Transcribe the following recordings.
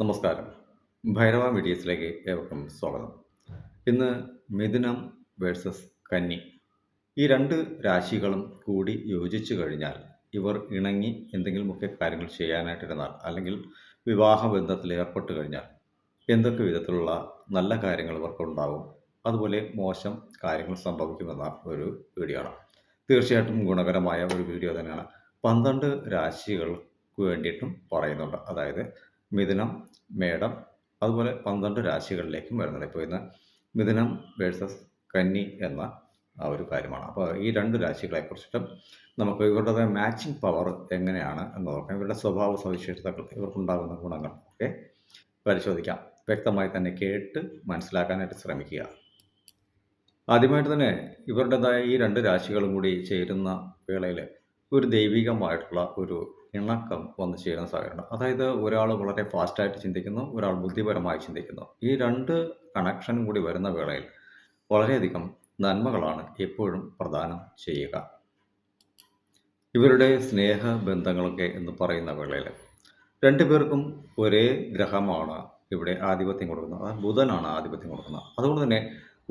നമസ്കാരം. ഭൈരവ മീഡിയസിലേക്ക് ഏവർക്കും സ്വാഗതം. ഇന്ന് മിഥുനം വേഴ്സസ് കന്നി. ഈ 2 രാശികളും കൂടി യോജിച്ചു കഴിഞ്ഞാൽ, ഇവർ ഇണങ്ങി എന്തെങ്കിലുമൊക്കെ കാര്യങ്ങൾ ചെയ്യാനായിട്ടിരുന്നാൽ, അല്ലെങ്കിൽ വിവാഹ ബന്ധത്തിൽ ഏർപ്പെട്ട് കഴിഞ്ഞാൽ, എന്തൊക്കെ വിധത്തിലുള്ള നല്ല കാര്യങ്ങൾ ഇവർക്കുണ്ടാവും, അതുപോലെ മോശം കാര്യങ്ങൾ സംഭവിക്കുമെന്ന ഒരു വീഡിയോ ആണ്. തീർച്ചയായിട്ടും ഗുണകരമായ ഒരു വീഡിയോ തന്നെയാണ്. 12 രാശികൾക്ക് വേണ്ടിയിട്ടും പറയുന്നുണ്ട്. അതായത് മിഥുനം, മേടം, അതുപോലെ 12 രാശികളിലേക്കും വരുന്നുണ്ട്. ഇപ്പോൾ ഇന്ന് മിഥുനം വേഴ്സസ് കന്നി എന്ന ആ ഒരു കാര്യമാണ്. അപ്പോൾ ഈ 2 രാശികളെക്കുറിച്ചിട്ടും നമുക്ക് ഇവരുടേതായ മാച്ചിങ് പവർ എങ്ങനെയാണ് എന്ന് നോക്കാം. ഇവരുടെ സ്വഭാവ സവിശേഷതകൾ, ഇവർക്കുണ്ടാകുന്ന ഗുണങ്ങൾ ഒക്കെ പരിശോധിക്കാം. വ്യക്തമായി തന്നെ കേട്ട് മനസ്സിലാക്കാനായിട്ട് ശ്രമിക്കുക. ആദ്യമായിട്ട് തന്നെ ഇവരുടേതായ ഈ 2 രാശികളും കൂടി ചേരുന്ന വേളയിൽ ഒരു ദൈവികമായിട്ടുള്ള ഒരു ഇണക്കം വന്ന് ചേരുന്ന സാഹചര്യമുണ്ട്. അതായത് ഒരാൾ വളരെ ഫാസ്റ്റായിട്ട് ചിന്തിക്കുന്നു, ഒരാൾ ബുദ്ധിപരമായി ചിന്തിക്കുന്നു. ഈ 2 കണക്ഷനും കൂടി വരുന്ന വേളയിൽ വളരെയധികം നന്മകളാണ് എപ്പോഴും പ്രദാനം ചെയ്യുക. ഇവരുടെ സ്നേഹ ബന്ധങ്ങളൊക്കെ എന്ന് പറയുന്ന വേളയിൽ 2 പേർക്കും ഒരേ ഗ്രഹമാണ് ഇവിടെ ആധിപത്യം കൊടുക്കുന്നത്. അത് ബുധനാണ് ആധിപത്യം കൊടുക്കുന്നത്. അതുകൊണ്ട് തന്നെ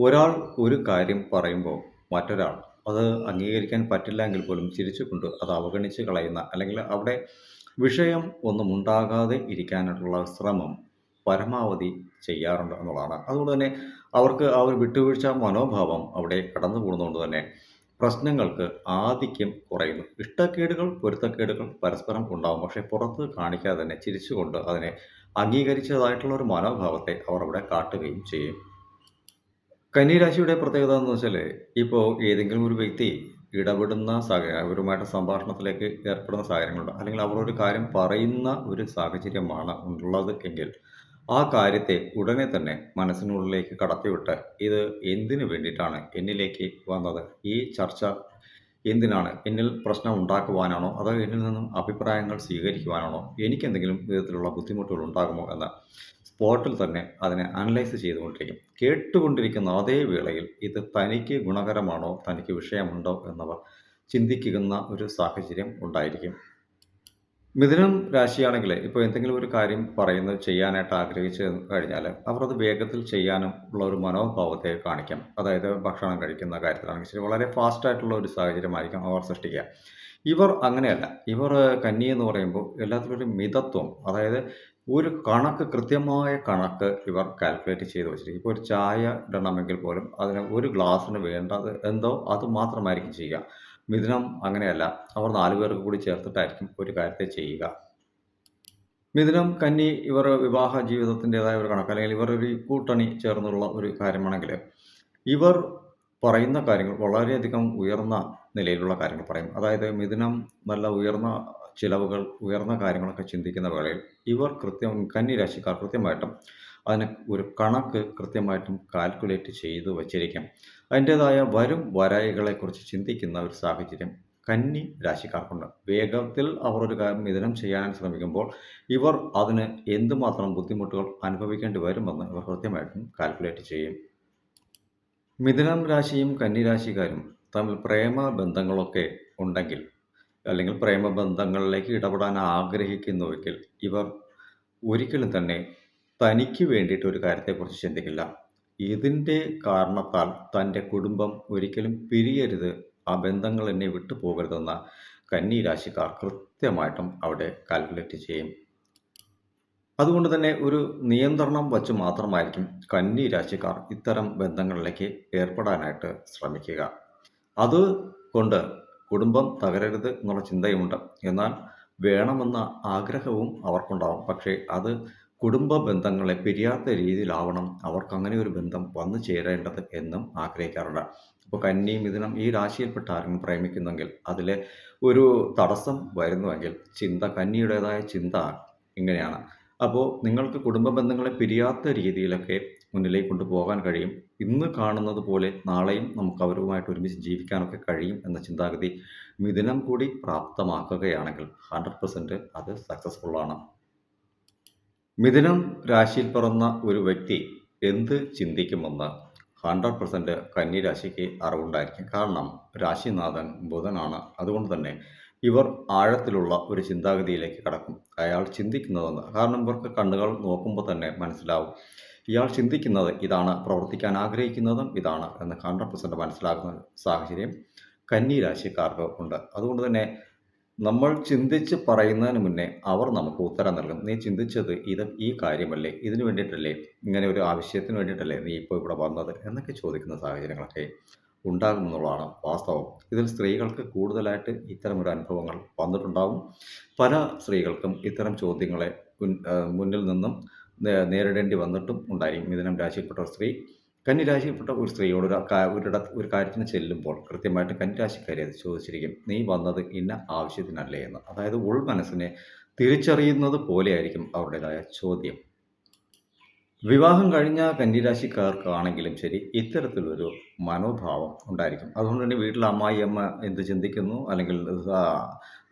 ഒരാൾ ഒരു കാര്യം പറയുമ്പോൾ മറ്റൊരാൾ അത് അംഗീകരിക്കാൻ പറ്റില്ല എങ്കിൽ പോലും ചിരിച്ചുകൊണ്ട് അത് അവഗണിച്ച് കളയുന്ന, അല്ലെങ്കിൽ അവിടെ വിഷയം ഒന്നും ഉണ്ടാകാതെ ഇരിക്കാനായിട്ടുള്ള ശ്രമം പരമാവധി ചെയ്യാറുണ്ട് എന്നുള്ളതാണ്. അതുകൊണ്ട് തന്നെ അവർക്ക് ആ ഒരു വിട്ടുവീഴ്ച മനോഭാവം അവിടെ കടന്നു പോകുന്നതുകൊണ്ട് തന്നെ പ്രശ്നങ്ങൾക്ക് ആധിക്യം കുറയുന്നു. ഇഷ്ടക്കേടുകൾ, പൊരുത്തക്കേടുകൾ പരസ്പരം ഉണ്ടാവും. പക്ഷേ പുറത്ത് കാണിക്കാതെ തന്നെ ചിരിച്ചുകൊണ്ട് അതിനെ അംഗീകരിച്ചതായിട്ടുള്ള ഒരു മനോഭാവത്തെ അവർ അവിടെ കാട്ടുകയും ചെയ്യും. കന്നി രാശിയുടെ പ്രത്യേകത എന്ന് വെച്ചാൽ, ഇപ്പോൾ ഏതെങ്കിലും ഒരു വ്യക്തി ഇടപെടുന്ന അവരുമായിട്ട് സംഭാഷണത്തിലേക്ക് ഏർപ്പെടുന്ന സാഹചര്യങ്ങളുണ്ട്. അല്ലെങ്കിൽ അവർ ഒരു കാര്യം പറയുന്ന ഒരു സാഹചര്യമാണ് ഉള്ളത് എങ്കിൽ, ആ കാര്യത്തെ ഉടനെ തന്നെ മനസ്സിനുള്ളിലേക്ക് കടത്തിവിട്ട് ഇത് എന്തിനു വേണ്ടിയിട്ടാണ് എന്നിലേക്ക് വന്നത്? ഈ ചർച്ച എന്തിനാണ്? എന്നിൽ പ്രശ്നം ഉണ്ടാക്കുവാനാണോ? അതോ എന്നിൽ നിന്നും അഭിപ്രായങ്ങൾ സ്വീകരിക്കുവാനാണോ? എനിക്കെന്തെങ്കിലും വിധത്തിലുള്ള ബുദ്ധിമുട്ടുകൾ ഉണ്ടാകുമോ എന്ന് സ്പോട്ടിൽ തന്നെ അതിനെ അനലൈസ് ചെയ്തുകൊണ്ടിരിക്കും. കേട്ടുകൊണ്ടിരിക്കുന്ന അതേ വേളയിൽ ഇത് തനിക്ക് ഗുണകരമാണോ? തനിക്ക് വിഷയമുണ്ടോ? എന്നവർ ചിന്തിക്കുന്ന ഒരു സാഹചര്യം ഉണ്ടായിരിക്കും. മിഥുനം രാശിയാണെങ്കിൽ ഇപ്പോൾ എന്തെങ്കിലും ഒരു കാര്യം പറയുന്നത് ചെയ്യാനായിട്ട് ആഗ്രഹിച്ച് കഴിഞ്ഞാൽ അവർ അത് വേഗത്തിൽ ചെയ്യാനും ഉള്ള ഒരു മനോഭാവത്തെ കാണിക്കാം. അതായത് ഭക്ഷണം കഴിക്കുന്ന കാര്യത്തിലാണെങ്കിൽ ശരി, വളരെ ഫാസ്റ്റായിട്ടുള്ള ഒരു സാഹചര്യമായിരിക്കും അവർ സൃഷ്ടിക്കുക. ഇവർ അങ്ങനെയല്ല. ഇവർ കന്നി എന്ന് പറയുമ്പോൾ എല്ലാത്തിലും ഒരു മിതത്വം, അതായത് ഒരു കണക്ക്, കൃത്യമായ കണക്ക് ഇവർ കാൽക്കുലേറ്റ് ചെയ്ത് വെച്ചിരിക്കും. ഇപ്പോൾ ഒരു ചായ ഇടണമെങ്കിൽ പോലും അതിന് ഒരു ഗ്ലാസ്സിന് വേണ്ടത് എന്തോ അത് മാത്രമായിരിക്കും ചെയ്യുക. മിഥുനം അങ്ങനെയല്ല. അവർ 4 പേർക്ക് കൂടി ചേർത്തിട്ടായിരിക്കും ഒരു കാര്യത്തെ ചെയ്യുക. മിഥുനം, കന്നി ഇവർ വിവാഹ ജീവിതത്തിൻ്റെതായ ഒരു കണക്ക്, അല്ലെങ്കിൽ ഇവർ ഒരു കൂട്ടണി ചേർന്നുള്ള ഒരു കാര്യമാണെങ്കിൽ ഇവർ പറയുന്ന കാര്യങ്ങൾ വളരെയധികം ഉയർന്ന നിലയിലുള്ള കാര്യങ്ങൾ പറയും. അതായത് മിഥുനം നല്ല ഉയർന്ന ചിലവുകൾ, ഉയർന്ന കാര്യങ്ങളൊക്കെ ചിന്തിക്കുന്ന വേളയിൽ ഇവർ കന്നി രാശിക്കാർ കൃത്യമായിട്ടും അതിന് ഒരു കണക്ക് കൃത്യമായിട്ടും കാൽക്കുലേറ്റ് ചെയ്ത് വച്ചിരിക്കും. അതിൻ്റേതായ വരും വരായികളെക്കുറിച്ച് ചിന്തിക്കുന്ന ഒരു സാഹചര്യം കന്നി രാശിക്കാർക്കുണ്ട്. വേഗത്തിൽ അവർ ഒരു കാര്യം മിഥുനം ചെയ്യാൻ ശ്രമിക്കുമ്പോൾ ഇവർ അതിന് എന്തുമാത്രം ബുദ്ധിമുട്ടുകൾ അനുഭവിക്കേണ്ടി വരുമെന്ന് ഇവർ കൃത്യമായിട്ടും കാൽക്കുലേറ്റ് ചെയ്യും. മിഥുനം രാശിയും കന്നി രാശിക്കാരും തമ്മിൽ പ്രേമ ബന്ധങ്ങളൊക്കെ ഉണ്ടെങ്കിൽ, അല്ലെങ്കിൽ പ്രേമ ബന്ധങ്ങളിലേക്ക് ഇടപെടാൻ ആഗ്രഹിക്കുന്നുവെങ്കിൽ, ഇവർ ഒരിക്കലും തന്നെ തനിക്ക് വേണ്ടിയിട്ട് ഒരു കാര്യത്തെക്കുറിച്ച് ചിന്തിക്കില്ല. ഇതിൻ്റെ കാരണത്താൽ തൻ്റെ കുടുംബം ഒരിക്കലും പിരിയരുത്, ആ ബന്ധങ്ങൾ എന്നെ വിട്ടു പോകരുതെന്ന കന്നി രാശിക്കാർ കൃത്യമായിട്ടും അവിടെ കാൽക്കുലേറ്റ് ചെയ്യും. അതുകൊണ്ട് തന്നെ ഒരു നിയന്ത്രണം വച്ച് മാത്രമായിരിക്കും കന്നി രാശിക്കാർ ഇത്തരം ബന്ധങ്ങളിലേക്ക് ഏർപ്പെടാനായിട്ട് ശ്രമിക്കുക. അതുകൊണ്ട് കുടുംബം തകരരുത് എന്നുള്ള ചിന്തയുമുണ്ട്. എന്നാൽ വേണമെന്ന ആഗ്രഹവും അവർക്കുണ്ടാവും. പക്ഷേ അത് കുടുംബ ബന്ധങ്ങളെ പിരിയാത്ത രീതിയിലാവണം അവർക്കങ്ങനെ ഒരു ബന്ധം വന്നു ചേരേണ്ടത് എന്നും ആഗ്രഹിക്കാറുണ്ട്. അപ്പോൾ കന്നി, മിഥുനം ഈ രാശിയിൽപ്പെട്ട ആരെങ്കിലും പ്രേമിക്കുന്നെങ്കിൽ അതിൽ ഒരു തടസ്സം വരുന്നുവെങ്കിൽ കന്നിയുടേതായ ചിന്ത ഇങ്ങനെയാണ്. അപ്പോൾ നിങ്ങൾക്ക് കുടുംബ ബന്ധങ്ങളെ പിരിയാത്ത രീതിയിലൊക്കെ മുന്നിലേക്ക് കൊണ്ടുപോകാൻ കഴിയും. ഇന്ന് കാണുന്നത് പോലെ നാളെയും നമുക്ക് അവരുമായിട്ട് ഒരുമിച്ച് ജീവിക്കാനൊക്കെ കഴിയും എന്ന ചിന്താഗതി മിഥുനം കൂടി പ്രാപ്തമാക്കുകയാണെങ്കിൽ 100% അത് സക്സസ്ഫുള്ളാണ്. മിഥുനം രാശിയിൽ പിറന്ന ഒരു വ്യക്തി എന്ത് ചിന്തിക്കുമെന്ന് 100% കന്നി രാശിക്ക് അറിവുണ്ടായിരിക്കും. കാരണം രാശിനാഥൻ ബുധനാണ്. അതുകൊണ്ട് തന്നെ ഇവർ ആഴത്തിലുള്ള ഒരു ചിന്താഗതിയിലേക്ക് കടക്കും. അയാൾ ചിന്തിക്കുന്നതെന്ന്. കാരണം ഇവർക്ക് കണ്ണുകൾ നോക്കുമ്പോൾ തന്നെ മനസ്സിലാവും. ഇയാൾ ചിന്തിക്കുന്നത് ഇതാണ്, പ്രവർത്തിക്കാൻ ആഗ്രഹിക്കുന്നതും ഇതാണ് എന്ന് 100% മനസ്സിലാക്കുന്ന സാഹചര്യം കന്നി രാശിക്കാർക്ക് ഉണ്ട്. അതുകൊണ്ട് തന്നെ നമ്മൾ ചിന്തിച്ച് പറയുന്നതിന് മുന്നേ അവർ നമുക്ക് ഉത്തരം നൽകും. "നീ ചിന്തിച്ചത് ഈ കാര്യമല്ലേ? ഇതിന് വേണ്ടിയിട്ടല്ലേ? ഇങ്ങനെ ഒരു ആവശ്യത്തിന് വേണ്ടിയിട്ടല്ലേ നീ ഇപ്പോൾ ഇവിടെ വന്നത്?" എന്നൊക്കെ ചോദിക്കുന്ന സാഹചര്യങ്ങളൊക്കെ ഉണ്ടാകുമെന്നുള്ളതാണ് വാസ്തവം. ഇതിൽ സ്ത്രീകൾക്ക് കൂടുതലായിട്ട് ഇത്തരമൊരു അനുഭവങ്ങൾ വന്നിട്ടുണ്ടാവും. പല സ്ത്രീകൾക്കും ഇത്തരം ചോദ്യങ്ങളെ മുന്നിൽ നിന്നും നേരിടേണ്ടി വന്നിട്ടും ഉണ്ടായിരിക്കും. മിഥുനം രാശിയിൽപ്പെട്ട ഒരു സ്ത്രീ കന്നി രാശിയിൽപ്പെട്ട ഒരു സ്ത്രീയോട് ഒരു കാര്യത്തിന് ചെല്ലുമ്പോൾ കൃത്യമായിട്ട് കന്നി രാശിക്കാരി അത് ചോദിച്ചിരിക്കും. "നീ വന്നത് ഇന്ന ആവശ്യത്തിനല്ലേ" എന്ന്. അതായത് ഉൾമനസ്സിനെ തിരിച്ചറിയുന്നത് പോലെയായിരിക്കും അവരുടേതായ ചോദ്യം. വിവാഹം കഴിഞ്ഞ കന്നി രാശിക്കാർക്കാണെങ്കിലും ശരി, ഇത്തരത്തിലൊരു മനോഭാവം ഉണ്ടായിരിക്കും. അതുകൊണ്ട് തന്നെ വീട്ടിൽ അമ്മായിയമ്മ എന്ത് ചിന്തിക്കുന്നു, അല്ലെങ്കിൽ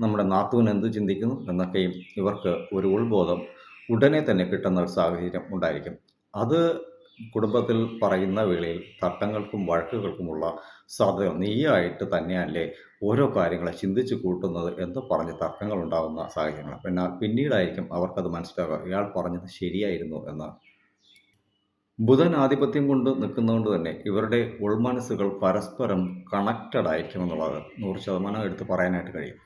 നമ്മുടെ നാത്തൂൻ എന്ത് ചിന്തിക്കുന്നു എന്നൊക്കെയും ഇവർക്ക് ഒരു ഉൾബോധം ഉടനെ തന്നെ കിട്ടുന്ന ഒരു സാഹചര്യം ഉണ്ടായിരിക്കും. അത് കുടുംബത്തിൽ പറയുന്ന വേളയിൽ തർക്കങ്ങൾക്കും വഴക്കുകൾക്കുമുള്ള സാധ്യത നീയായിട്ട് തന്നെയല്ലേ ഓരോ കാര്യങ്ങളെ ചിന്തിച്ച് കൂട്ടുന്നത് എന്ന് പറഞ്ഞ് തർക്കങ്ങൾ ഉണ്ടാകുന്ന സാഹചര്യങ്ങൾ. എന്നാൽ പിന്നീടായിരിക്കും അവർക്കത് മനസ്സിലാവുക ഇയാൾ പറഞ്ഞത് ശരിയായിരുന്നു എന്ന്. ബുധൻ ആധിപത്യം കൊണ്ട് നിൽക്കുന്നതുകൊണ്ട് തന്നെ ഇവരുടെ ഉൾമനസ്സുകൾ പരസ്പരം കണക്റ്റഡ് ആയിരിക്കും എന്നുള്ളത് 100% എടുത്ത് പറയാനായിട്ട് കഴിയും.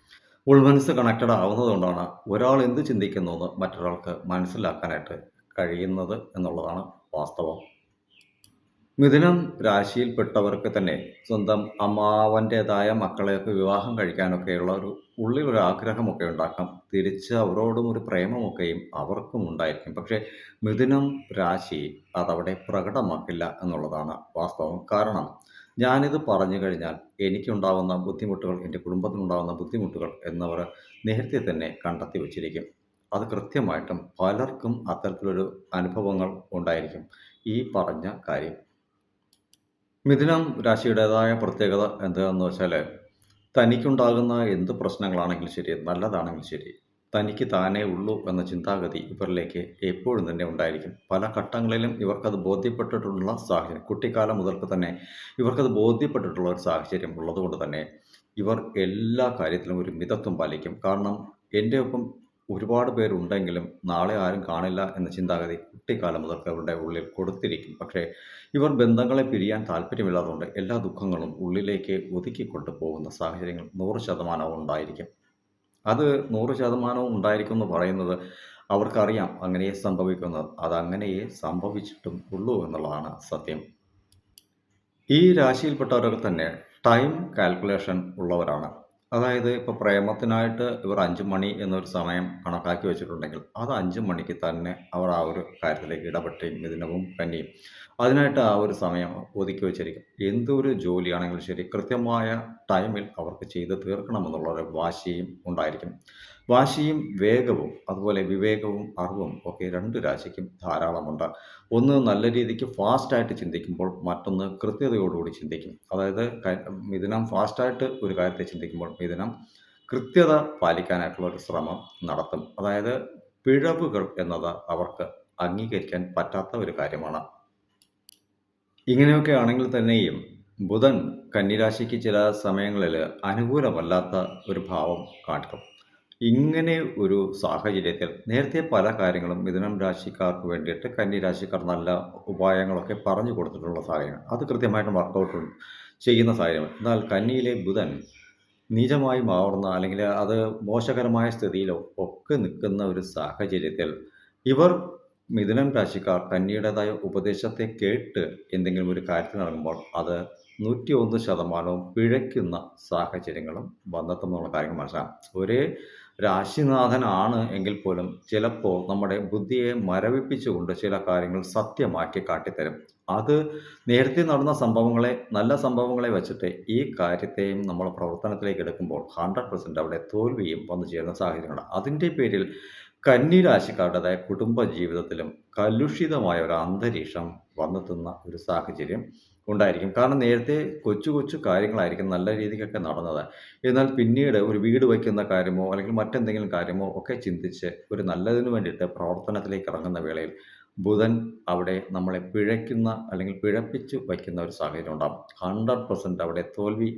ഉൾമനസ്സ് കണക്റ്റഡ് ആവുന്നതുകൊണ്ടാണ് ഒരാൾ എന്ത് ചിന്തിക്കുന്നു എന്ന് മറ്റൊരാൾക്ക് മനസ്സിലാക്കാനായിട്ട് കഴിയുന്നത് എന്നുള്ളതാണ് വാസ്തവം. മിഥുനം രാശിയിൽപ്പെട്ടവർക്ക് തന്നെ സ്വന്തം അമ്മാവൻ്റേതായ മക്കളെയൊക്കെ വിവാഹം കഴിക്കാനൊക്കെയുള്ള ഉള്ളിലൊരു ആഗ്രഹമൊക്കെ ഉണ്ടാക്കാം. തിരിച്ച് അവരോടും ഒരു പ്രേമമൊക്കെയും അവർക്കും ഉണ്ടായിരിക്കും. പക്ഷേ മിഥുനം രാശി അതവിടെ പ്രകടമാക്കില്ല എന്നുള്ളതാണ് വാസ്തവം. കാരണം ഞാനിത് പറഞ്ഞു കഴിഞ്ഞാൽ എനിക്കുണ്ടാകുന്ന ബുദ്ധിമുട്ടുകൾ, എൻ്റെ കുടുംബത്തിനുണ്ടാകുന്ന ബുദ്ധിമുട്ടുകൾ എന്നവർ നേരത്തെ തന്നെ കണ്ടെത്തി വച്ചിരിക്കും. അത് കൃത്യമായിട്ടും പലർക്കും അത്തരത്തിലൊരു അനുഭവങ്ങൾ ഉണ്ടായിരിക്കും. ഈ പറഞ്ഞ കാര്യം മിഥുനം രാശിയുടേതായ പ്രത്യേകത എന്താണെന്ന് വെച്ചാൽ തനിക്കുണ്ടാകുന്ന എന്ത് പ്രശ്നങ്ങളാണെങ്കിലും ശരി, നല്ലതാണെങ്കിലും ശരി, തനിക്ക് താനേ ഉള്ളൂ എന്ന ചിന്താഗതി ഇവരിലേക്ക് എപ്പോഴും തന്നെ ഉണ്ടായിരിക്കും. പല ഘട്ടങ്ങളിലും ഇവർക്കത് ബോധ്യപ്പെട്ടിട്ടുള്ള സാഹചര്യം, കുട്ടിക്കാലം മുതൽക്ക് തന്നെ ഇവർക്കത് ബോധ്യപ്പെട്ടിട്ടുള്ള ഒരു സാഹചര്യം ഉള്ളതുകൊണ്ട് തന്നെ ഇവർ എല്ലാ കാര്യത്തിലും ഒരു മിതത്വം പാലിക്കും. കാരണം എൻ്റെ ഒപ്പം ഒരുപാട് പേരുണ്ടെങ്കിലും നാളെ ആരും കാണില്ല എന്ന ചിന്താഗതി കുട്ടിക്കാലം മുതൽക്ക് അവരുടെ ഉള്ളിൽ കൊടുത്തിരിക്കും. പക്ഷേ ഇവർ ബന്ധങ്ങളെ പിരിയാൻ താല്പര്യമില്ലാത്തതുകൊണ്ട് എല്ലാ ദുഃഖങ്ങളും ഉള്ളിലേക്ക് ഒതുക്കിക്കൊണ്ട് പോകുന്ന സാഹചര്യങ്ങൾ 100% ഉണ്ടായിരിക്കും. അത് 100% ഉണ്ടായിരിക്കും എന്ന് പറയുന്നത് അവർക്കറിയാം അങ്ങനെയേ സംഭവിക്കുന്നത്. അതങ്ങനെയേ സംഭവിച്ചിട്ടും ഉള്ളൂ എന്നുള്ളതാണ് സത്യം. ഈ രാശിയിൽപ്പെട്ടവരൊക്കെ തന്നെ ടൈം കാൽക്കുലേഷൻ ഉള്ളവരാണ്. അതായത് ഇപ്പോൾ പ്രേമത്തിനായിട്ട് ഇവർ 5 മണി എന്നൊരു സമയം കണക്കാക്കി വെച്ചിട്ടുണ്ടെങ്കിൽ അത് 5 മണിക്ക് തന്നെ അവർ ആ ഒരു കാര്യത്തിലേക്ക് ഇടപെട്ടുകയും മിഥുനവും കന്നിയും അതിനായിട്ട് ആ ഒരു സമയം ഒതുക്കി വെച്ചിരിക്കും. എന്തൊരു ജോലിയാണെങ്കിലും ശരി കൃത്യമായ ടൈമിൽ അവർക്ക് ചെയ്ത് തീർക്കണമെന്നുള്ള ഒരു വാശിയും ഉണ്ടായിരിക്കും. വാശിയും വേഗവും അതുപോലെ വിവേകവും അറിവും ഒക്കെ 2 രാശിക്കും ധാരാളമുണ്ട്. ഒന്ന് നല്ല രീതിക്ക് ഫാസ്റ്റായിട്ട് ചിന്തിക്കുമ്പോൾ മറ്റൊന്ന് കൃത്യതയോടുകൂടി ചിന്തിക്കും. അതായത് മിഥുനം ഫാസ്റ്റായിട്ട് ഒരു കാര്യത്തെ ചിന്തിക്കുമ്പോൾ മിഥുനം കൃത്യത പാലിക്കാനായിട്ടുള്ള ഒരു ശ്രമം നടത്തും. അതായത് പിഴവുകൾ എന്നത് അവർക്ക് അംഗീകരിക്കാൻ പറ്റാത്ത ഒരു കാര്യമാണ്. ഇങ്ങനെയൊക്കെ ആണെങ്കിൽ തന്നെയും ബുധൻ കന്നിരാശിക്ക് ചില സമയങ്ങളിൽ അനുകൂലമല്ലാത്ത ഒരു ഭാവം കാട്ടും. ഇങ്ങനെ ഒരു സാഹചര്യത്തിൽ നേരത്തെ പല കാര്യങ്ങളും മിഥുനം രാശിക്കാർക്ക് വേണ്ടിയിട്ട് കന്നി രാശിക്കാർ നല്ല ഉപായങ്ങളൊക്കെ പറഞ്ഞു കൊടുത്തിട്ടുള്ള സാഹചര്യം അത് കൃത്യമായിട്ടും വർക്കൗട്ട് ചെയ്യുന്ന സാഹചര്യം. എന്നാൽ കന്നിയിലെ ബുധൻ നീചമായി മാറുന്ന അല്ലെങ്കിൽ അത് മോശകരമായ സ്ഥിതിയിലോ ഒക്കെ നിൽക്കുന്ന ഒരു സാഹചര്യത്തിൽ ഇവർ മിഥുനം രാശിക്കാർ കന്നിയുടേതായ ഉപദേശത്തെ കേട്ട് എന്തെങ്കിലും ഒരു കാര്യത്തിനിറങ്ങുമ്പോൾ അത് 101% പിഴയ്ക്കുന്ന സാഹചര്യങ്ങളും വന്നെത്തുന്നുള്ള കാര്യങ്ങൾ മനസ്സിലാക്കാം. ഒരേ രാശിനാഥനാണ് എങ്കിൽ പോലും ചിലപ്പോൾ നമ്മുടെ ബുദ്ധിയെ മരവിപ്പിച്ചുകൊണ്ട് ചില കാര്യങ്ങൾ സത്യമാക്കി കാട്ടിത്തരും. അത് നേരത്തെ നടന്ന സംഭവങ്ങളെ, നല്ല സംഭവങ്ങളെ വച്ചിട്ട് ഈ കാര്യത്തെയും നമ്മൾ പ്രവർത്തനത്തിലേക്ക് എടുക്കുമ്പോൾ 100% അവിടെ തോൽവിയും വന്നു ചേരുന്ന സാഹചര്യങ്ങൾ. അതിൻ്റെ പേരിൽ കന്നി രാശിക്കാരുടേതായ കുടുംബ ജീവിതത്തിലും കലുഷിതമായ ഒരു അന്തരീക്ഷം വന്നെത്തുന്ന ഒരു സാഹചര്യം ഉണ്ടായിരിക്കും. കാരണം നേരത്തെ കൊച്ചു കൊച്ചു കാര്യങ്ങളായിരിക്കും നല്ല രീതിക്കൊക്കെ നടന്നത്. എന്നാൽ പിന്നീട് ഒരു വീട് വയ്ക്കുന്ന കാര്യമോ അല്ലെങ്കിൽ മറ്റെന്തെങ്കിലും കാര്യമോ ഒക്കെ ചിന്തിച്ച് ഒരു നല്ലതിന് വേണ്ടിയിട്ട് പ്രവർത്തനത്തിലേക്ക് ഇറങ്ങുന്ന വേളയിൽ ബുധൻ അവിടെ നമ്മളെ പിഴയ്ക്കുന്ന അല്ലെങ്കിൽ പിഴപ്പിച്ച് വയ്ക്കുന്ന ഒരു സാഹചര്യം ഉണ്ടാകും. 100% അവിടെ തോൽവി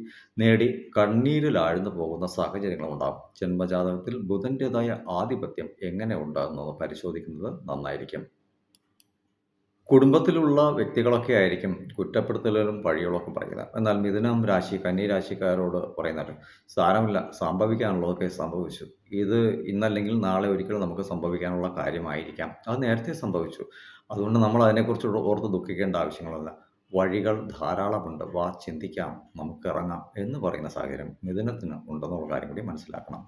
നേടി കണ്ണീരിൽ ആഴ്ന്നു പോകുന്ന സാഹചര്യങ്ങളും ഉണ്ടാകും. ജന്മജാതകത്തിൽ ബുധൻ്റേതായ ആധിപത്യം എങ്ങനെ ഉണ്ട് എന്നത് പരിശോധിക്കുന്നത് നന്നായിരിക്കും. കുടുംബത്തിലുള്ള വ്യക്തികളൊക്കെ ആയിരിക്കും കുറ്റപ്പെടുത്തലുകളും പഴികളൊക്കെ പറയുന്നത്. എന്നാൽ മിഥുനം രാശി, കന്നി രാശിക്കാരോട് പറയുന്നത് സാരമില്ല, സംഭവിക്കാനുള്ളതൊക്കെ സംഭവിച്ചു. ഇത് ഇന്നല്ലെങ്കിൽ നാളെ ഒരിക്കലും നമുക്ക് സംഭവിക്കാനുള്ള കാര്യമായിരിക്കാം. അത് നേരത്തെ സംഭവിച്ചു. അതുകൊണ്ട് നമ്മൾ അതിനെക്കുറിച്ച് ഓർത്ത് ദുഃഖിക്കേണ്ട ആവശ്യങ്ങളല്ല. വഴികൾ ധാരാളമുണ്ട്. വാ ചിന്തിക്കാം, നമുക്കിറങ്ങാം എന്ന് പറയുന്ന സാഹചര്യം മിഥുനത്തിന് ഉണ്ടെന്നുള്ള കാര്യം കൂടി മനസ്സിലാക്കണം.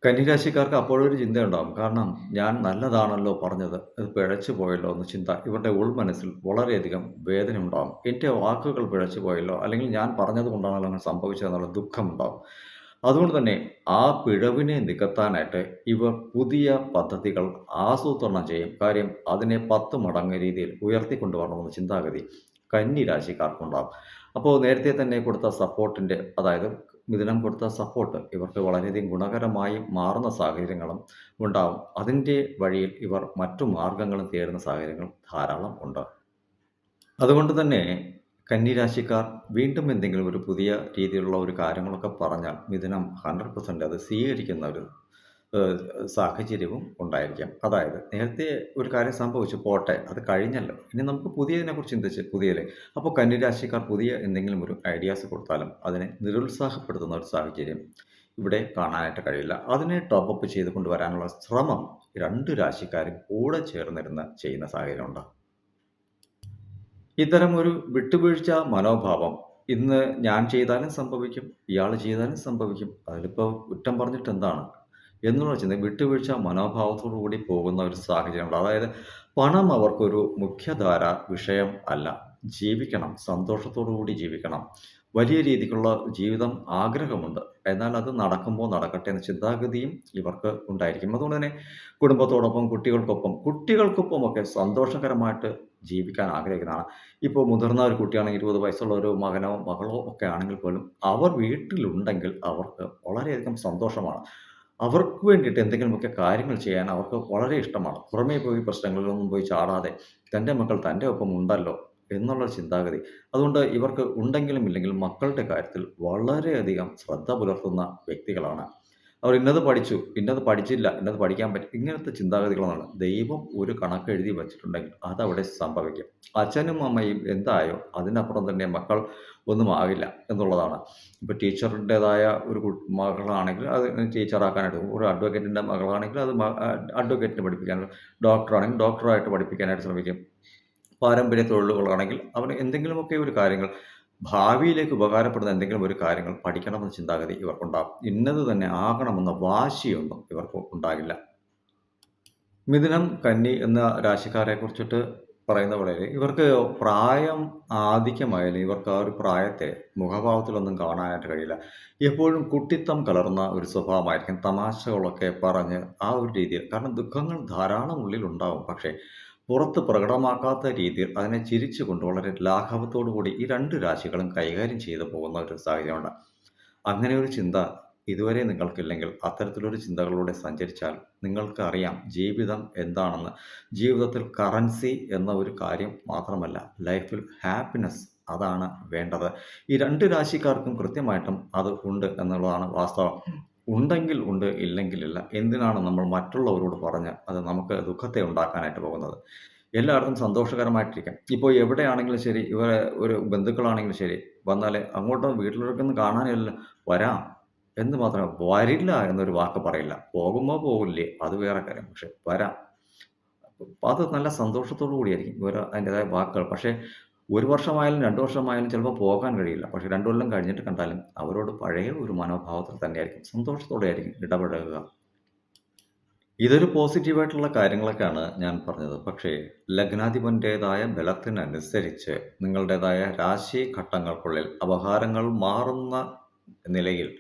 കന്നിരാശിക്കാർക്ക് അപ്പോഴൊരു ചിന്തയുണ്ടാകും. കാരണം ഞാൻ നല്ലതാണല്ലോ പറഞ്ഞത്. അത് പിഴച്ചു പോയല്ലോ എന്ന ചിന്ത ഇവരുടെ ഉൾമനസ്സിൽ വളരെയധികം വേദനയുണ്ടാകും. എൻ്റെ വാക്കുകൾ പിഴച്ചു പോയല്ലോ, അല്ലെങ്കിൽ ഞാൻ പറഞ്ഞത് കൊണ്ടാണല്ലോ അങ്ങനെ സംഭവിച്ചതെന്നുള്ള ദുഃഖമുണ്ടാകും. അതുകൊണ്ട് തന്നെ ആ പിഴവിനെ നികത്താനായിട്ട് ഇവർ പുതിയ പദ്ധതികൾ ആസൂത്രണം ചെയ്യും. കാര്യം അതിനെ 10 മടങ്ങ് രീതിയിൽ ഉയർത്തിക്കൊണ്ടുവരണമെന്ന ചിന്താഗതി കന്നി രാശിക്കാർക്കുണ്ടാകും. അപ്പോൾ നേരത്തെ തന്നെ കൊടുത്ത സപ്പോർട്ടിൻ്റെ, അതായത് മിഥുനം കൊടുത്ത സപ്പോർട്ട് ഇവർക്ക് വളരെയധികം ഗുണകരമായി മാറുന്ന സാഹചര്യങ്ങളും ഉണ്ടാവും. അതിൻ്റെ വഴിയിൽ ഇവർ മറ്റു മാർഗ്ഗങ്ങളും തേടുന്ന സാഹചര്യങ്ങൾ ധാരാളം ഉണ്ട്. അതുകൊണ്ട് തന്നെ കന്നി രാശിക്കാർ വീണ്ടും എന്തെങ്കിലും ഒരു പുതിയ രീതിയിലുള്ള ഒരു കാര്യങ്ങളൊക്കെ പറഞ്ഞാൽ മിഥുനം 100% അത് സ്വീകരിക്കുന്ന ഒരു ഏഹ്, സാഹചര്യവും ഉണ്ടായിരിക്കാം. അതായത് നേരത്തെ ഒരു കാര്യം സംഭവിച്ചു പോട്ടെ, അത് കഴിഞ്ഞല്ലോ. ഇനി നമുക്ക് പുതിയതിനെക്കുറിച്ച് ചിന്തിച്ച് പുതിയതിലെ അപ്പോൾ കന്നി രാശിക്കാർ പുതിയ എന്തെങ്കിലും ഒരു ഐഡിയാസ് കൊടുത്താലും അതിനെ നിരുത്സാഹപ്പെടുത്തുന്ന ഒരു സാഹചര്യം ഇവിടെ കാണാനായിട്ട് കഴിയില്ല. അതിനെ ടോപ്പ് അപ്പ് ചെയ്ത് കൊണ്ടുവരാനുള്ള ശ്രമം 2 രാശിക്കാരും കൂടെ ചേർന്നിരുന്ന് ചെയ്യുന്ന സാഹചര്യമുണ്ട്. ഇത്തരം ഒരു വിട്ടുവീഴ്ച മനോഭാവം ഇന്ന് ഞാൻ ചെയ്താലും സംഭവിക്കും, ഇയാൾ ചെയ്താലും സംഭവിക്കും. അതിലിപ്പോൾ കുറ്റം പറഞ്ഞിട്ട് എന്താണ്? എന്നുള്ള ചിന്ത വിട്ടുവീഴ്ച മനോഭാവത്തോടു കൂടി പോകുന്ന ഒരു സാഹചര്യമുണ്ട്. അതായത് പണം അവർക്കൊരു മുഖ്യധാര വിഷയം അല്ല. ജീവിക്കണം, സന്തോഷത്തോടു കൂടി ജീവിക്കണം. വലിയ രീതിക്കുള്ള ജീവിതം ആഗ്രഹമുണ്ട്. എന്നാൽ അത് നടക്കുമ്പോൾ നടക്കട്ടെ എന്ന ചിന്താഗതിയും ഇവർക്ക് ഉണ്ടായിരിക്കും. അതുകൊണ്ട് തന്നെ കുടുംബത്തോടൊപ്പം, കുട്ടികൾക്കൊപ്പമൊക്കെ സന്തോഷകരമായിട്ട് ജീവിക്കാൻ ആഗ്രഹിക്കുന്നതാണ്. ഇപ്പോൾ മുതിർന്ന ഒരു കുട്ടിയാണെങ്കിൽ 20 വയസ്സുള്ള ഒരു മകനോ മകളോ ഒക്കെ ആണെങ്കിൽ പോലും അവർ വീട്ടിലുണ്ടെങ്കിൽ അവർക്ക് വളരെയധികം സന്തോഷമാണ്. അവർക്ക് വേണ്ടിയിട്ട് എന്തെങ്കിലുമൊക്കെ കാര്യങ്ങൾ ചെയ്യാൻ അവർക്ക് വളരെ ഇഷ്ടമാണ്. പുറമേ പോയി പ്രശ്നങ്ങളിലൊന്നും പോയി ചാടാതെ തൻ്റെ മക്കൾ തൻ്റെ ഒപ്പം ഉണ്ടല്ലോ എന്നുള്ള ചിന്താഗതി. അതുകൊണ്ട് ഇവർക്ക് ഉണ്ടെങ്കിലും ഇല്ലെങ്കിലും മക്കളുടെ കാര്യത്തിൽ വളരെയധികം ശ്രദ്ധ പുലർത്തുന്ന വ്യക്തികളാണ്. അവർ ഇന്നത് പഠിച്ചു, ഇന്നത് പഠിച്ചില്ല, ഇന്നത് പഠിക്കാൻ പറ്റി ഇങ്ങനത്തെ ചിന്താഗതികളൊന്നുമല്ല. ദൈവം ഒരു കണക്ക് എഴുതി വച്ചിട്ടുണ്ടെങ്കിൽ അതവിടെ സംഭവിക്കും. അച്ഛനും അമ്മയും എന്തായോ അതിനപ്പുറം തന്നെ മക്കൾ ഒന്നും ആകില്ല എന്നുള്ളതാണ്. ഇപ്പോൾ ടീച്ചറിൻ്റേതായ ഒരു മകളാണെങ്കിൽ അത് ടീച്ചറാക്കാനായിട്ട്, ഒരു അഡ്വക്കേറ്റിൻ്റെ മകളാണെങ്കിൽ അത് അഡ്വക്കേറ്റിനെ പഠിപ്പിക്കാനായിട്ട്, ഡോക്ടറാണെങ്കിൽ ഡോക്ടറായിട്ട് പഠിപ്പിക്കാനായിട്ട് ശ്രമിക്കും. പാരമ്പര്യ തൊഴിലുകളാണെങ്കിൽ അവന് എന്തെങ്കിലുമൊക്കെ ഒരു കാര്യങ്ങൾ ഭാവിയിലേക്ക് ഉപകാരപ്പെടുന്ന എന്തെങ്കിലും ഒരു കാര്യങ്ങൾ പഠിക്കണമെന്ന ചിന്താഗതി ഇവർക്കുണ്ടാകും. ഇന്നത് തന്നെ ആകണമെന്ന വാശിയൊന്നും ഇവർക്ക് ഉണ്ടാകില്ല. മിഥുനം, കന്നി എന്ന രാശിക്കാരെ കുറിച്ചിട്ട് പറയുന്ന പോലെ ഇവർക്ക് പ്രായം ആധിക്യമായാലും ഇവർക്ക് ആ ഒരു പ്രായത്തെ മുഖഭാവത്തിലൊന്നും കാണാനായിട്ട് കഴിയില്ല. എപ്പോഴും കുട്ടിത്തം കലർന്ന ഒരു സ്വഭാവമായിരിക്കും. തമാശകളൊക്കെ പറഞ്ഞ് ആ ഒരു രീതിയിൽ, കാരണം ദുഃഖങ്ങൾ ധാരാളം ഉള്ളിലുണ്ടാവും. പക്ഷേ പുറത്ത് പ്രകടമാക്കാത്ത രീതിയിൽ അതിനെ ചിരിച്ചുകൊണ്ട് വളരെ ലാഘവത്തോടു കൂടി ഈ 2 രാശികളും കൈകാര്യം ചെയ്തു പോകുന്ന ഒരു സാഹചര്യമുണ്ട്. അങ്ങനെ ഒരു ചിന്ത ഇതുവരെ നിങ്ങൾക്കില്ലെങ്കിൽ അത്തരത്തിലൊരു ചിന്തകളിലൂടെ സഞ്ചരിച്ചാൽ നിങ്ങൾക്കറിയാം ജീവിതം എന്താണെന്ന്. ജീവിതത്തിൽ കറൻസി എന്ന ഒരു കാര്യം മാത്രമല്ല, ലൈഫിൽ ഹാപ്പിനെസ് അതാണ് വേണ്ടത്. ഈ 2 രാശിക്കാർക്കും കൃത്യമായിട്ടും അത് ഉണ്ട് എന്നുള്ളതാണ് വാസ്തവം. ഉണ്ടെങ്കിൽ ഉണ്ട്, ഇല്ലെങ്കിൽ ഇല്ല. എന്തിനാണ് നമ്മൾ മറ്റുള്ളവരോട് പറഞ്ഞ് അത് നമുക്ക് ദുഃഖത്തെ ഉണ്ടാക്കാനായിട്ട് പോകുന്നത്? എല്ലായിടത്തും സന്തോഷകരമായിട്ടിരിക്കാം. ഇപ്പോൾ എവിടെയാണെങ്കിലും ശരി, ഇവരെ ഒരു ബന്ധുക്കളാണെങ്കിലും ശരി, വന്നാല് അങ്ങോട്ട് വീട്ടിലേക്കൊന്നും കാണാനില്ല, വരാം എന്ന് മാത്രമേ, വരില്ല എന്നൊരു വാക്ക് പറയില്ല. പോകുമ്പോ പോകില്ലേ അത് വേറെ കാര്യം. പക്ഷെ വരാം. അത് നല്ല സന്തോഷത്തോടു കൂടിയായിരിക്കും ഇവര് അതിൻ്റേതായ വാക്കുകൾ. പക്ഷേ 1 വർഷമായാലും 2 വർഷമായാലും ചിലപ്പോൾ പോകാൻ കഴിയില്ല. പക്ഷേ 2 കൊല്ലം കഴിഞ്ഞിട്ട് കണ്ടാലും അവരോട് പഴയ ഒരു മനോഭാവത്തിൽ തന്നെയായിരിക്കും. സന്തോഷത്തോടെ ആയിരിക്കും ഇടപഴകുക. ഇതൊരു പോസിറ്റീവായിട്ടുള്ള കാര്യങ്ങളൊക്കെയാണ് ഞാൻ പറഞ്ഞത്. പക്ഷേ ലഗ്നാധിപൻ്റേതായ ബലത്തിനനുസരിച്ച് നിങ്ങളുടേതായ രാശി ഘട്ടങ്ങൾക്കുള്ളിൽ അപഹാരങ്ങൾ മാറുന്ന നിലയിൽ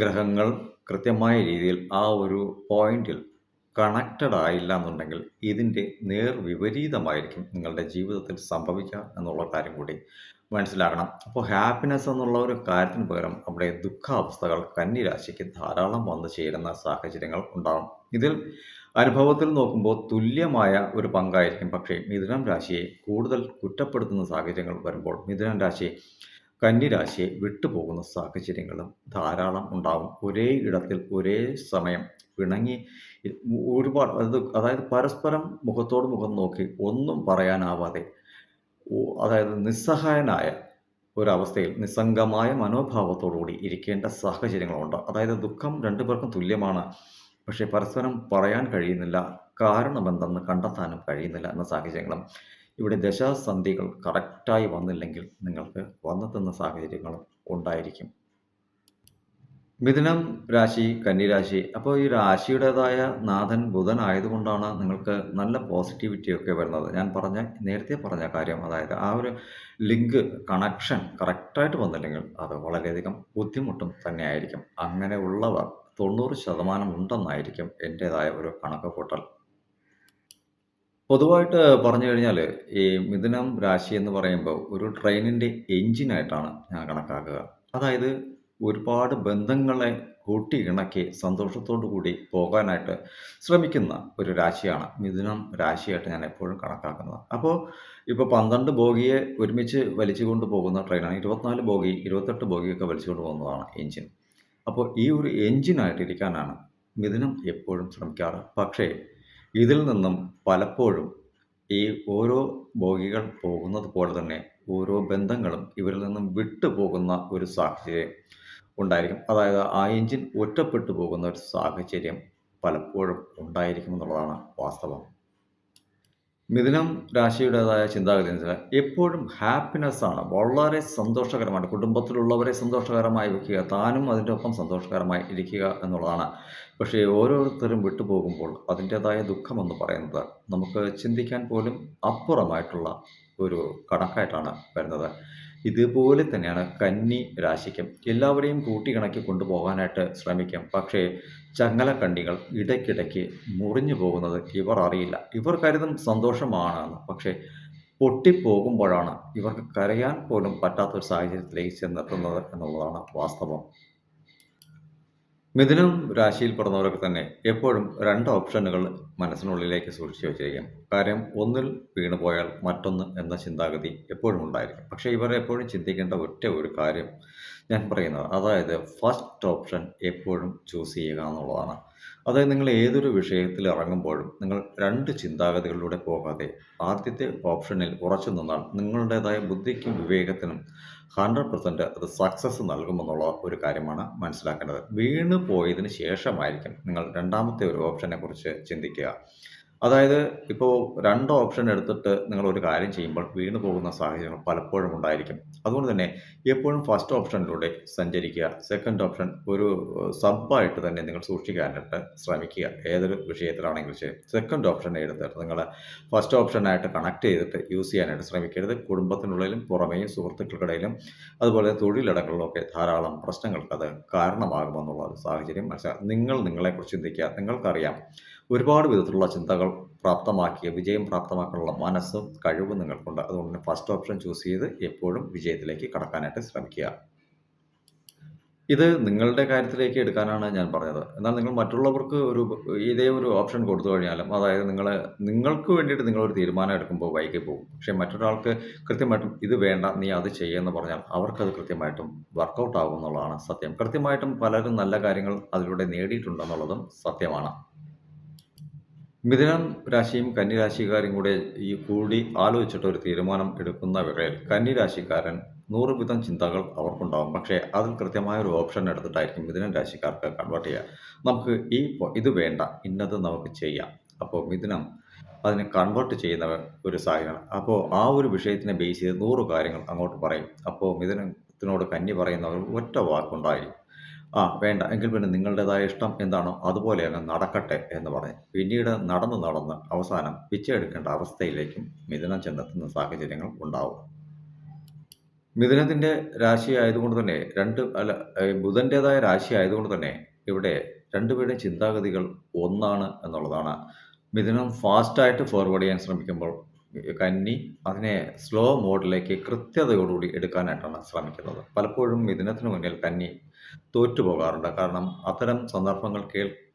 ഗ്രഹങ്ങൾ കൃത്യമായ രീതിയിൽ ആ ഒരു പോയിന്റിൽ കണക്റ്റഡ് ആയില്ല എന്നുണ്ടെങ്കിൽ ഇതിൻ്റെ നേർവിപരീതമായിരിക്കും നിങ്ങളുടെ ജീവിതത്തിൽ സംഭവിക്കുക എന്നുള്ള കാര്യം കൂടി മനസ്സിലാക്കണം. അപ്പോൾ ഹാപ്പിനെസ് എന്നുള്ള ഒരു കാര്യത്തിന് പകരം അവിടെ ദുഃഖാവസ്ഥകൾ കന്നി രാശിക്ക് ധാരാളം വന്നു ചേരുന്ന സാഹചര്യങ്ങൾ ഉണ്ടാകും. ഇതിൽ അനുഭവത്തിൽ നോക്കുമ്പോൾ തുല്യമായ ഒരു പങ്കായിരിക്കും. പക്ഷേ മിഥുനം രാശിയെ കൂടുതൽ കുറ്റപ്പെടുത്തുന്ന സാഹചര്യങ്ങൾ വരുമ്പോൾ മിഥുനം രാശി കന്നി രാശിയെ വിട്ടുപോകുന്ന സാഹചര്യങ്ങളും ധാരാളം ഉണ്ടാകും. ഒരേ ഇടത്തിൽ ഒരേ സമയം പിണങ്ങി ഒരുപാട് അതായത് പരസ്പരം മുഖത്തോട് മുഖം നോക്കി ഒന്നും പറയാനാവാതെ അതായത് നിസ്സഹായനായ ഒരവസ്ഥയിൽ നിസ്സംഗമായ മനോഭാവത്തോടുകൂടി ഇരിക്കേണ്ട സാഹചര്യങ്ങളുണ്ട്. അതായത് ദുഃഖം രണ്ടു പേർക്കും തുല്യമാണ്. പക്ഷേ പരസ്പരം പറയാൻ കഴിയുന്നില്ല. കാരണമെന്തെന്ന് കണ്ടെത്താനും കഴിയുന്നില്ല എന്ന സാഹചര്യങ്ങളും ഇവിടെ ദശാസന്ധികൾ കറക്റ്റായി വന്നില്ലെങ്കിൽ നിങ്ങൾക്ക് വന്നെത്തുന്ന സാഹചര്യങ്ങളും ഉണ്ടായിരിക്കും. മിഥുനം രാശി, കന്നി രാശി. അപ്പോൾ ഈ രാശിയുടേതായ നാഥൻ ബുധൻ ആയതുകൊണ്ടാണ് നിങ്ങൾക്ക് നല്ല പോസിറ്റിവിറ്റി ഒക്കെ വരുന്നത്. ഞാൻ നേരത്തെ പറഞ്ഞ കാര്യം, അതായത് ആ ഒരു ലിങ്ക്, കണക്ഷൻ കറക്റ്റായിട്ട് വന്നില്ലെങ്കിൽ അത് വളരെയധികം ബുദ്ധിമുട്ടും തന്നെയായിരിക്കും. അങ്ങനെയുള്ളവർ 90% ഉണ്ടെന്നായിരിക്കും എൻ്റേതായ ഒരു കണക്കുകൂട്ടൽ. പൊതുവായിട്ട് പറഞ്ഞു കഴിഞ്ഞാൽ ഈ മിഥുനം രാശി എന്ന് പറയുമ്പോൾ ഒരു ട്രെയിനിൻ്റെ എഞ്ചിനായിട്ടാണ് ഞാൻ കണക്കാക്കുക. അതായത് ഒരുപാട് ബന്ധങ്ങളെ കൂട്ടി ഇണക്കി സന്തോഷത്തോടു കൂടി പോകാനായിട്ട് ശ്രമിക്കുന്ന ഒരു രാശിയാണ് മിഥുനം രാശിയായിട്ട് ഞാൻ എപ്പോഴും കണക്കാക്കുന്നത്. അപ്പോൾ ഇപ്പോൾ 12 ബോഗിയെ ഒരുമിച്ച് വലിച്ചുകൊണ്ട് പോകുന്ന ട്രെയിനാണ്. 24 ബോഗി, 28 ബോഗിയൊക്കെ വലിച്ചുകൊണ്ട് പോകുന്നതാണ് എഞ്ചിൻ. അപ്പോൾ ഈ ഒരു എഞ്ചിനായിട്ടിരിക്കാനാണ് മിഥുനം എപ്പോഴും ശ്രമിക്കാറ്. പക്ഷേ ഇതിൽ നിന്നും പലപ്പോഴും ഈ ഓരോ ബോഗികൾ പോകുന്നത് പോലെ തന്നെ ഓരോ ബന്ധങ്ങളും ഇവരിൽ നിന്നും വിട്ടുപോകുന്ന ഒരു സാഹചര്യം ഉണ്ടായിരിക്കും. അതായത് ആ എഞ്ചിൻ ഒറ്റപ്പെട്ടു പോകുന്ന ഒരു സാഹചര്യം പലപ്പോഴും ഉണ്ടായിരിക്കും എന്നുള്ളതാണ് വാസ്തവം. മിഥുനം രാശിയുടേതായ ചിന്താഗതി എന്ന് വെച്ചാൽ എപ്പോഴും ഹാപ്പിനെസ്സാണ്. വളരെ കുടുംബത്തിലുള്ളവരെ സന്തോഷകരമായി വയ്ക്കുക, താനും അതിൻ്റെ ഒപ്പം സന്തോഷകരമായി ഇരിക്കുക എന്നുള്ളതാണ്. പക്ഷേ ഓരോരുത്തരും വിട്ടുപോകുമ്പോൾ അതിൻ്റേതായ ദുഃഖമെന്ന് പറയുന്നത് നമുക്ക് ചിന്തിക്കാൻ പോലും അപ്പുറമായിട്ടുള്ള ഒരു കണക്കായിട്ടാണ് വരുന്നത്. ഇതുപോലെ തന്നെയാണ് കന്നി രാശിക്കും. എല്ലാവരെയും കൂട്ടിയിണക്കി കൊണ്ടുപോകാനായിട്ട് ശ്രമിക്കും. പക്ഷേ ചങ്ങലക്കണ്ണികൾ ഇടയ്ക്കിടയ്ക്ക് മുറിഞ്ഞു പോകുന്നത് ഇവർ അറിയില്ല. ഇവർ കരുതും സന്തോഷമാണെന്ന്. പക്ഷേ പൊട്ടിപ്പോകുമ്പോഴാണ് ഇവർക്ക് കരയാൻ പോലും പറ്റാത്തൊരു സാഹചര്യത്തിലേക്ക് ചെന്നെത്തുന്നത് എന്നുള്ളതാണ് വാസ്തവം. മിഥുനം രാശിയിൽ പെടുന്നവരൊക്കെ തന്നെ എപ്പോഴും 2 ഓപ്ഷനുകൾ മനസ്സിനുള്ളിലേക്ക് സൂക്ഷിച്ചു വെച്ചിരിക്കും. കാര്യം ഒന്നിൽ വീണുപോയാൽ മറ്റൊന്ന് എന്ന ചിന്താഗതി എപ്പോഴും ഉണ്ടായിരിക്കും. പക്ഷേ ഇവർ എപ്പോഴും ചിന്തിക്കേണ്ട ഒറ്റ ഒരു കാര്യം ഞാൻ പറയുന്നത്, അതായത് ഫസ്റ്റ് ഓപ്ഷൻ എപ്പോഴും ചൂസ് ചെയ്യുക എന്നുള്ളതാണ്. അതായത് നിങ്ങൾ ഏതൊരു വിഷയത്തിൽ ഇറങ്ങുമ്പോഴും നിങ്ങൾ 2 ചിന്താഗതികളിലൂടെ പോകാതെ ആദ്യത്തെ ഓപ്ഷനിൽ ഉറച്ചു നിന്നാൽ നിങ്ങളുടേതായ ബുദ്ധിക്കും വിവേകത്തിനും 100% അത് സക്സസ് നൽകുമെന്നുള്ള ഒരു കാര്യമാണ് മനസ്സിലാക്കേണ്ടത്. വീണ് പോയതിന് ശേഷമായിരിക്കും നിങ്ങൾ രണ്ടാമത്തെ ഒരു ഓപ്ഷനെക്കുറിച്ച് ചിന്തിക്കുക. അതായത് ഇപ്പോൾ 2 ഓപ്ഷൻ എടുത്തിട്ട് നിങ്ങൾ ഒരു കാര്യം ചെയ്യുമ്പോൾ വീണു പോകുന്ന സാഹചര്യങ്ങൾ പലപ്പോഴും ഉണ്ടായിരിക്കും. അതുകൊണ്ട് തന്നെ എപ്പോഴും ഫസ്റ്റ് ഓപ്ഷനിലൂടെ സഞ്ചരിക്കുക. സെക്കൻഡ് ഓപ്ഷൻ ഒരു സബ്ബായിട്ട് തന്നെ നിങ്ങൾ സൂക്ഷിക്കാനായിട്ട് ശ്രമിക്കുക. ഏതൊരു വിഷയത്തിലാണെങ്കിലും ശരി. സെക്കൻഡ് ഓപ്ഷൻ എടുത്തിട്ട് നിങ്ങൾ ഫസ്റ്റ് ഓപ്ഷനായിട്ട് കണക്ട് ചെയ്തിട്ട് യൂസ് ചെയ്യാനായിട്ട് ശ്രമിക്കരുത്. കുടുംബത്തിനുള്ളിലും പുറമേയും സുഹൃത്തുക്കൾക്കിടയിലും അതുപോലെ തൊഴിലിടങ്ങളിലൊക്കെ ധാരാളം പ്രശ്നങ്ങൾക്കത് കാരണമാകുമെന്നുള്ള ഒരു സാഹചര്യം നിങ്ങൾ നിങ്ങളെക്കുറിച്ച് ചിന്തിക്കുക. നിങ്ങൾക്കറിയാം ഒരുപാട് വിധത്തിലുള്ള ചിന്തകൾ വിജയം പ്രാപ്തമാക്കാനുള്ള മനസ്സും കഴിവും നിങ്ങൾക്കുണ്ട്. അതുകൊണ്ട് തന്നെ ഫസ്റ്റ് ഓപ്ഷൻ ചൂസ് ചെയ്ത് എപ്പോഴും വിജയത്തിലേക്ക് കടക്കാനായിട്ട് ശ്രമിക്കുക. ഇത് നിങ്ങളുടെ കാര്യത്തിലേക്ക് എടുക്കാനാണ് ഞാൻ പറഞ്ഞത്. എന്നാൽ നിങ്ങൾ മറ്റുള്ളവർക്ക് ഇതേ ഒരു ഓപ്ഷൻ കൊടുത്തു കഴിഞ്ഞാലും, അതായത് നിങ്ങൾക്ക് വേണ്ടിയിട്ട് നിങ്ങളൊരു തീരുമാനം എടുക്കുമ്പോൾ വൈകി പോകും. പക്ഷേ മറ്റൊരാൾക്ക് കൃത്യമായിട്ടും ഇത് വേണ്ട, നീ അത് ചെയ്യുമെന്ന് പറഞ്ഞാൽ അവർക്കത് കൃത്യമായിട്ടും വർക്കൗട്ട് ആകും എന്നുള്ളതാണ് സത്യം. കൃത്യമായിട്ടും പലരും നല്ല കാര്യങ്ങൾ അതിലൂടെ നേടിയിട്ടുണ്ടെന്നുള്ളതും സത്യമാണ്. മിഥുനം രാശിയും കന്നി രാശിക്കാരും കൂടി ആലോചിച്ചിട്ട് ഒരു തീരുമാനം എടുക്കുന്ന വേളയിൽ കന്നി രാശിക്കാരൻ 100 വിധം ചിന്തകൾ അവർക്കുണ്ടാകും. പക്ഷേ അതിൽ കൃത്യമായ ഒരു ഓപ്ഷൻ എടുത്തിട്ടായിരിക്കും മിഥുനം രാശിക്കാർക്ക് കൺവേർട്ട് ചെയ്യുക. നമുക്ക് ഇത് വേണ്ട, ഇന്നത് നമുക്ക് ചെയ്യാം. അപ്പോൾ മിഥുനം അതിനെ കൺവേർട്ട് ചെയ്യുന്ന ഒരു സാഹചര്യമാണ്. അപ്പോൾ ആ ഒരു വിഷയത്തിനെ ബേസ് ചെയ്ത് 100 കാര്യങ്ങൾ അങ്ങോട്ട് പറയും. അപ്പോൾ മിഥുനത്തിനോട് കന്നി പറയുന്ന ഒരു ഒറ്റ വാക്കുണ്ടായിരിക്കും, വേണ്ട, എങ്കിൽ പിന്നെ നിങ്ങളുടേതായ ഇഷ്ടം എന്താണോ അതുപോലെ അങ്ങ് നടക്കട്ടെ എന്ന് പറഞ്ഞ് പിന്നീട് നടന്ന് അവസാനം പിച്ചയെടുക്കേണ്ട അവസ്ഥയിലേക്കും മിഥുനം ചെന്നെത്തുന്ന സാഹചര്യങ്ങൾ ഉണ്ടാവും. മിഥുനത്തിൻ്റെ രാശി ആയതുകൊണ്ട് തന്നെ ബുധൻ്റേതായ രാശി ആയതുകൊണ്ട് തന്നെ ഇവിടെ രണ്ടുപേരുടെയും ചിന്താഗതികൾ ഒന്നാണ് എന്നുള്ളതാണ്. മിഥുനം ഫാസ്റ്റായിട്ട് ഫോർവേഡ് ചെയ്യാൻ ശ്രമിക്കുമ്പോൾ കന്നി അതിനെ സ്ലോ മോഡിലേക്ക് കൃത്യതയോടുകൂടി എടുക്കാനായിട്ടാണ് ശ്രമിക്കുന്നത്. പലപ്പോഴും മിഥുനത്തിന് മുന്നിൽ കന്നി തോറ്റുപോകാറുണ്ട്. കാരണം അത്തരം സന്ദർഭങ്ങൾ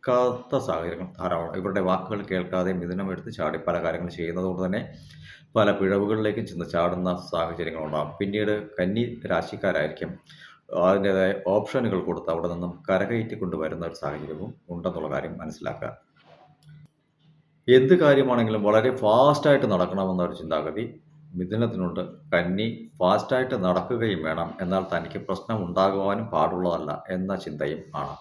കേൾക്കാത്ത സാഹചര്യങ്ങൾ ധാരാളം. ഇവരുടെ വാക്കുകൾ കേൾക്കാതെ മിഥുനം എടുത്ത് ചാടി പല കാര്യങ്ങൾ ചെയ്യുന്നതുകൊണ്ട് തന്നെ പല പിഴവുകളിലേക്കും ചെന്ന് ചാടുന്ന സാഹചര്യങ്ങളുണ്ടാകും. പിന്നീട് കന്നി രാശിക്കാരായിരിക്കും അതിൻ്റേതായ ഓപ്ഷനുകൾ കൊടുത്ത് അവിടെ നിന്നും കരകയറ്റിക്കൊണ്ട് വരുന്ന ഒരു സാഹചര്യവും ഉണ്ടെന്നുള്ള കാര്യം മനസ്സിലാക്കുക. എന്ത് കാര്യമാണെങ്കിലും വളരെ ഫാസ്റ്റായിട്ട് നടക്കണമെന്നൊരു ചിന്താഗതി മിഥുനത്തിനുണ്ട്. കന്നി ഫാസ്റ്റായിട്ട് നടക്കുകയും വേണം. എന്നാൽ തനിക്ക് പ്രശ്നം ഉണ്ടാകുവാനും പാടുള്ളതല്ല എന്ന ചിന്തയും ആണ്.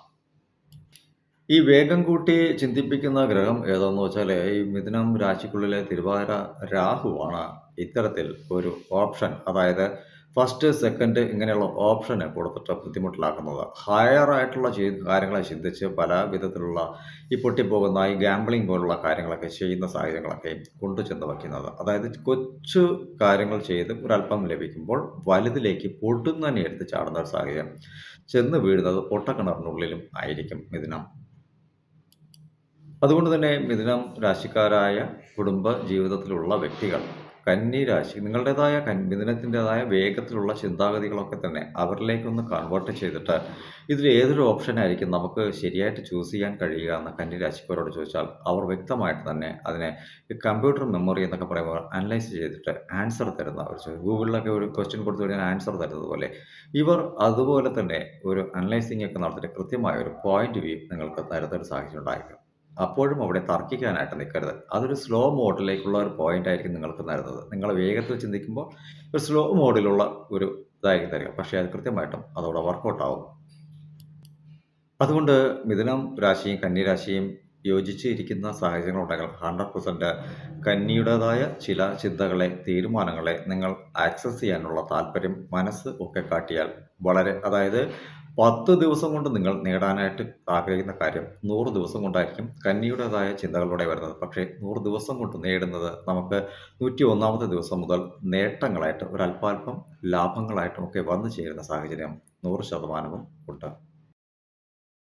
ഈ വേഗം കൂട്ടി ചിന്തിപ്പിക്കുന്ന ഗ്രഹം ഏതെന്ന് വെച്ചാല് ഈ മിഥുനം രാശിക്കുള്ളിലെ തിരുവാതിര രാഹുവാണ് ഇത്തരത്തിൽ ഒരു ഓപ്ഷൻ, അതായത് ഫസ്റ്റ്, സെക്കൻഡ് ഇങ്ങനെയുള്ള ഓപ്ഷന് കൊടുത്തിട്ട് ബുദ്ധിമുട്ടിലാക്കുന്നത്. ഹയർ ആയിട്ടുള്ള കാര്യങ്ങളെ ചിന്തിച്ച് പല വിധത്തിലുള്ള ഈ പൊട്ടിപ്പോകുന്ന ഈ ഗാംബ്ലിംഗ് പോലുള്ള കാര്യങ്ങളൊക്കെ ചെയ്യുന്ന സാഹചര്യങ്ങളൊക്കെ കൊണ്ടുചെന്ന് വയ്ക്കുന്നത്. അതായത് കൊച്ചു കാര്യങ്ങൾ ചെയ്ത് ഒരല്പം ലഭിക്കുമ്പോൾ വലുതിലേക്ക് പൊടുന്നനെ എടുത്ത് ചാടുന്ന ഒരു സാഹചര്യം. ചെന്ന് വീഴുന്നത് പൊട്ടക്കിണറിനുള്ളിലും ആയിരിക്കും മിഥുനം. അതുകൊണ്ട് തന്നെ മിഥുനം രാശിക്കാരായ കുടുംബ ജീവിതത്തിലുള്ള വ്യക്തികൾ കന്നി രാശി നിങ്ങളുടേതായ മിഥുനത്തിൻ്റെതായ വേഗത്തിലുള്ള ചിന്താഗതികളൊക്കെ തന്നെ അവരിലേക്കൊന്ന് കൺവേർട്ട് ചെയ്തിട്ട് ഇതിൽ ഏതൊരു ഓപ്ഷനായിരിക്കും നമുക്ക് ശരിയായിട്ട് ചൂസ് ചെയ്യാൻ കഴിയുക എന്ന് കന്നി രാശിക്കാരോട് ചോദിച്ചാൽ അവർ വ്യക്തമായിട്ട് തന്നെ അതിനെ കമ്പ്യൂട്ടർ മെമ്മറി എന്നൊക്കെ പറയുമ്പോൾ അനലൈസ് ചെയ്തിട്ട് ആൻസർ തരുന്ന ഒരു ഗൂഗിളിലൊക്കെ ഒരു ക്വസ്റ്റ്യൻ കൊടുത്തു കഴിഞ്ഞാൽ ആൻസർ തരുന്നത് പോലെ ഇവർ അതുപോലെ തന്നെ ഒരു അനലൈസിംഗ് ഒക്കെ നടത്തിയിട്ട് കൃത്യമായ ഒരു പോയിന്റ് വ്യൂ നിങ്ങൾക്ക് തരുന്ന ഒരു സാഹചര്യം ഉണ്ടായിരിക്കും. അപ്പോഴും അവിടെ തർക്കിക്കാനായിട്ട് നിൽക്കരുത്. അതൊരു സ്ലോ മോഡിലേക്കുള്ള ഒരു പോയിന്റ് ആയിരിക്കും നിങ്ങൾക്ക് തരുന്നത്. നിങ്ങൾ വേഗത്തിൽ ചിന്തിക്കുമ്പോൾ ഒരു സ്ലോ മോഡിലുള്ള ഒരു ഇതായിരിക്കും തരിക. പക്ഷേ അത് കൃത്യമായിട്ടും അതവിടെ വർക്കൗട്ട് ആവും. അതുകൊണ്ട് മിഥുനം രാശിയും കന്നി രാശിയും യോജിച്ച് ഇരിക്കുന്ന സാഹചര്യങ്ങളുണ്ടെങ്കിൽ 100% കന്നിയുടേതായ ചില ചിന്തകളെ, തീരുമാനങ്ങളെ നിങ്ങൾ ആക്സസ് ചെയ്യാനുള്ള താല്പര്യം, മനസ്സ് ഒക്കെ കാട്ടിയാൽ വളരെ, അതായത് 10 ദിവസം കൊണ്ട് നിങ്ങൾ നേടാനായിട്ട് ആഗ്രഹിക്കുന്ന കാര്യം 100 ദിവസം കൊണ്ടായിരിക്കും കന്നിയുടേതായ ചിന്തകളിലൂടെ വരുന്നത്. പക്ഷേ 100 ദിവസം കൊണ്ട് നേടുന്നത് നമുക്ക് 101ാമത്തെ ദിവസം മുതൽ നേട്ടങ്ങളായിട്ട് ഒരല്പാൽപ്പം ലാഭങ്ങളായിട്ടും ഒക്കെ വന്നു ചേരുന്ന സാഹചര്യം 100% ഉണ്ട്.